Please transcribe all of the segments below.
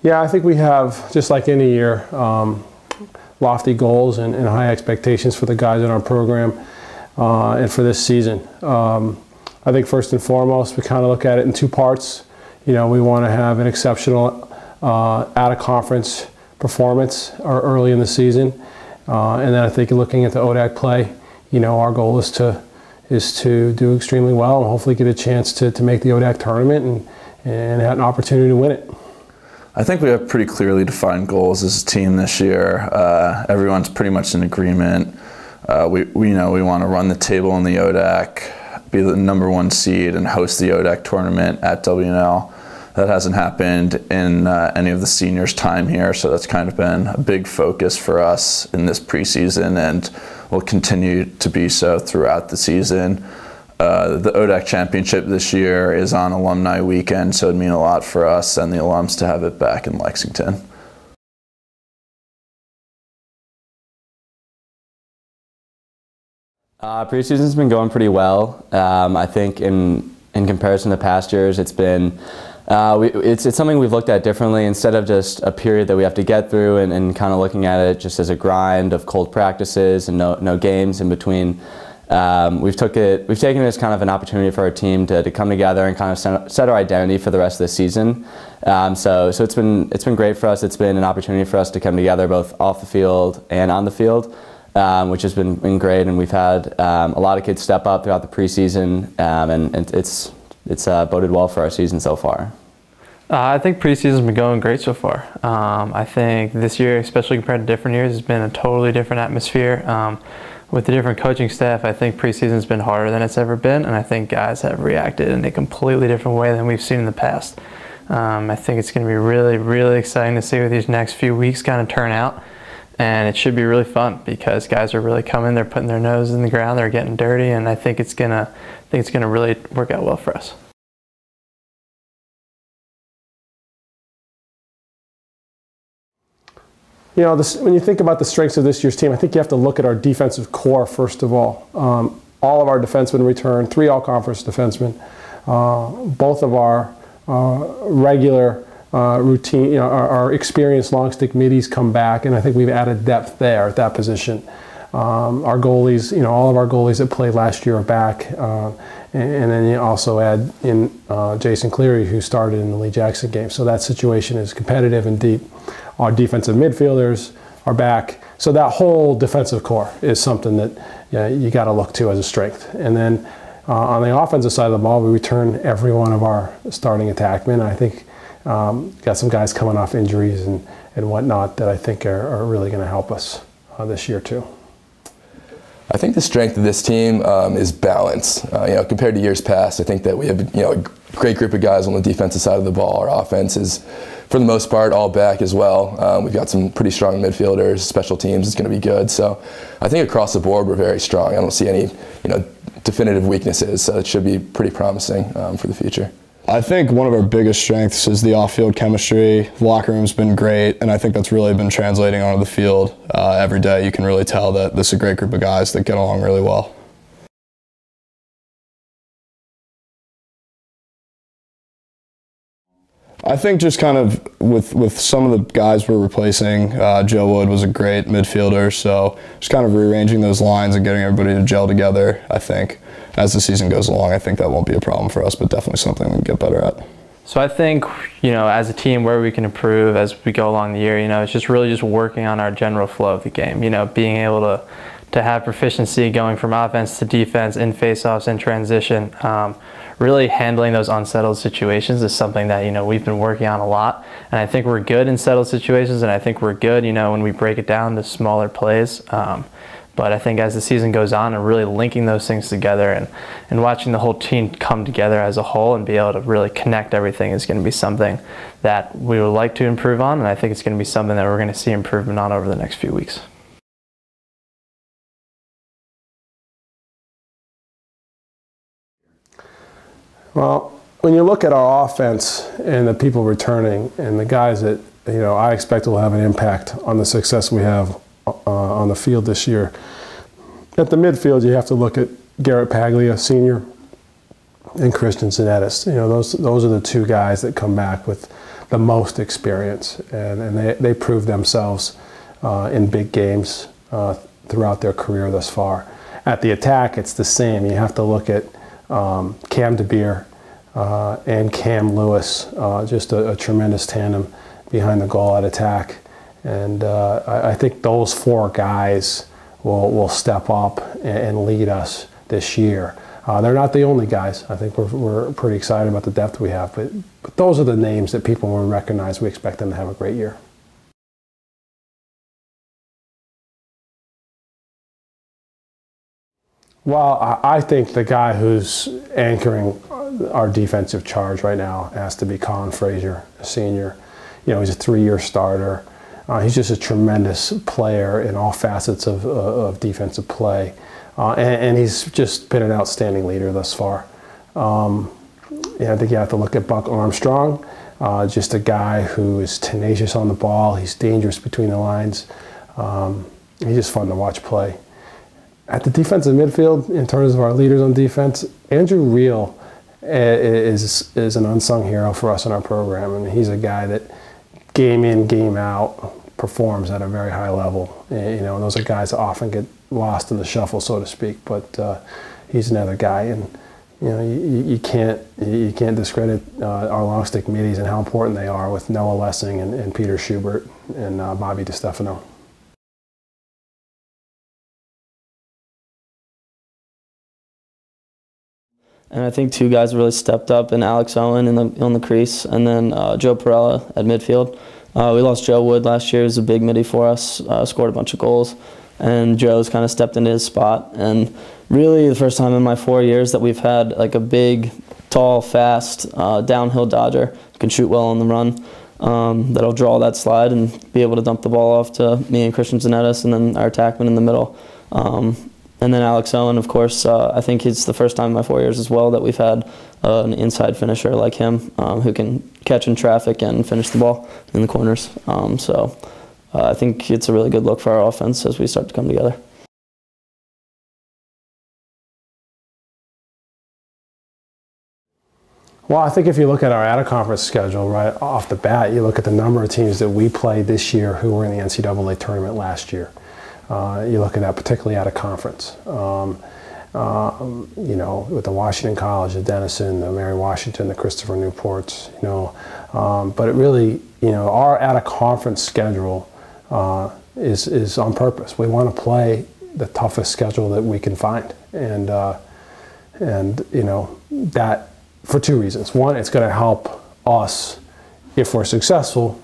Yeah, I think we have, just like any year, lofty goals and high expectations for the guys in our program and for this season. I think first and foremost, we kind of look at it in two parts. You know, we want to have an exceptional out-of-conference performance early in the season. And then I think looking at the ODAC play, you know, our goal is to do extremely well and hopefully get a chance to make the ODAC tournament and have an opportunity to win it. I think we have pretty clearly defined goals as a team this year. Everyone's pretty much in agreement. We know we want to run the table in the ODAC, be the #1 seed, and host the ODAC tournament at WNL. That hasn't happened in any of the seniors' time here, so that's kind of been a big focus for us in this preseason, and will continue to be so throughout the season. The ODAC championship this year is on alumni weekend, so it'd mean a lot for us and the alums to have it back in Lexington. Preseason's been going pretty well. I think in comparison to past years, it's been it's something we've looked at differently. Instead of just a period that we have to get through and kind of looking at it just as a grind of cold practices and no games in between. We've taken it as kind of an opportunity for our team to come together and kind of set our identity for the rest of the season. So it's been great for us. It's been an opportunity for us to come together both off the field and on the field, which has been great. And we've had a lot of kids step up throughout the preseason, and it's boded well for our season so far. I think preseason's been going great so far. I think this year, especially compared to different years, has been a totally different atmosphere. With the different coaching staff, I think preseason's been harder than it's ever been, and I think guys have reacted in a completely different way than we've seen in the past. I think it's going to be really, really exciting to see what these next few weeks kind of turn out, and it should be really fun because guys are really coming, they're putting their nose in the ground, they're getting dirty, and I think it's gonna really work out well for us. You know, when you think about the strengths of this year's team, I think you have to look at our defensive core first of all. All of our defensemen returned, 3 all-conference defensemen. Both of our regular routine, you know, our experienced long stick middies come back, and I think we've added depth there at that position. Our goalies, you know, all of our goalies that played last year are back, and then you also add in Jason Cleary, who started in the Lee Jackson game. So that situation is competitive and deep. Our defensive midfielders are back. So that whole defensive core is something that you got to look to as a strength. And then on the offensive side of the ball, we return every one of our starting attackmen. I think got some guys coming off injuries and whatnot that I think are really going to help us this year too. I think the strength of this team is balance. You know, compared to years past, I think that we have a great group of guys on the defensive side of the ball. Our offense is, for the most part, all back as well. We've got some pretty strong midfielders. Special teams is going to be good. So I think across the board we're very strong. I don't see any definitive weaknesses. So it should be pretty promising for the future. I think one of our biggest strengths is the off-field chemistry. The locker room's been great, and I think that's really been translating onto the field every day. You can really tell that this is a great group of guys that get along really well. I think just kind of with some of the guys we're replacing, Joe Wood was a great midfielder, so just kind of rearranging those lines and getting everybody to gel together, I think. As the season goes along, I think that won't be a problem for us, but definitely something we can get better at. So I think, as a team, where we can improve as we go along the year, it's just really just working on our general flow of the game, being able to have proficiency going from offense to defense, in face-offs, in transition. Really handling those unsettled situations is something that, we've been working on a lot. And I think we're good in settled situations, and I think we're good, when we break it down to smaller plays. But I think as the season goes on and really linking those things together and watching the whole team come together as a whole and be able to really connect everything is going to be something that we would like to improve on, and I think it's going to be something that we're going to see improvement on over the next few weeks. Well, when you look at our offense and the people returning and the guys that I expect will have an impact on the success we have on the field this year. At the midfield, you have to look at Garrett Paglia, senior, and Christian Zanettis. Those are the two guys that come back with the most experience, and they proved themselves in big games throughout their career thus far. At the attack, it's the same. You have to look at Cam DeBeer and Cam Lewis, just a tremendous tandem behind the goal at attack. And I think those four guys will step up and lead us this year. They're not the only guys. I think we're pretty excited about the depth we have, but those are the names that people will recognize. We expect them to have a great year. Well, I think the guy who's anchoring our defensive charge right now has to be Colin Frazier, a senior. You know, he's a 3-year starter. He's just a tremendous player in all facets of defensive play. And he's just been an outstanding leader thus far. I think you have to look at Buck Armstrong, just a guy who is tenacious on the ball. He's dangerous between the lines. He's just fun to watch play. At the defensive midfield, in terms of our leaders on defense, Andrew Reel is an unsung hero for us in our program. I mean, he's a guy that game in, game out performs at a very high level. You know, and those are guys that often get lost in the shuffle, so to speak. But he's another guy, and you know, you can't discredit our long stick middies and how important they are with Noah Lessing and Peter Schubert and Bobby DiStefano. And I think two guys really stepped up, in Alex Owen on the crease, and then Joe Perella at midfield. We lost Joe Wood last year. He was a big midi for us, scored a bunch of goals, and Joe's kind of stepped into his spot. And really the first time in my 4 years that we've had like a big, tall, fast, downhill dodger who can shoot well on the run, that'll draw that slide and be able to dump the ball off to me and Christian Zanettis and then our attackman in the middle. And then Alex Owen, of course, I think it's the first time in my 4 years as well that we've had an inside finisher like him who can catch in traffic and finish the ball in the corners. So I think it's a really good look for our offense as we start to come together. Well, I think if you look at our out-of-conference schedule right off the bat, you look at the number of teams that we played this year who were in the NCAA tournament last year. You look at that particularly out of conference. You know, with the Washington College, the Denison, the Mary Washington, the Christopher Newports, you know. But it really, you know, our out of conference schedule is on purpose. We want to play the toughest schedule that we can find. And you know, that for two reasons. One, it's going to help us, if we're successful,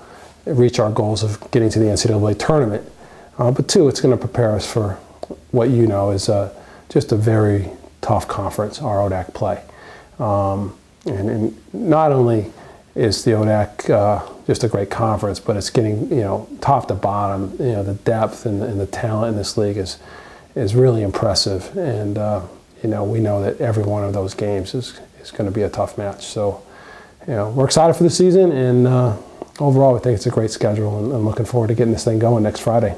reach our goals of getting to the NCAA tournament. But two, it's going to prepare us for what you know is just a very tough conference, our ODAC play. And not only is the ODAC just a great conference, but it's getting, you know, top to bottom, you know, the depth and the talent in this league is really impressive. And, you know, we know that every one of those games is going to be a tough match. So, you know, we're excited for the season, and overall, we think it's a great schedule, and I'm looking forward to getting this thing going next Friday.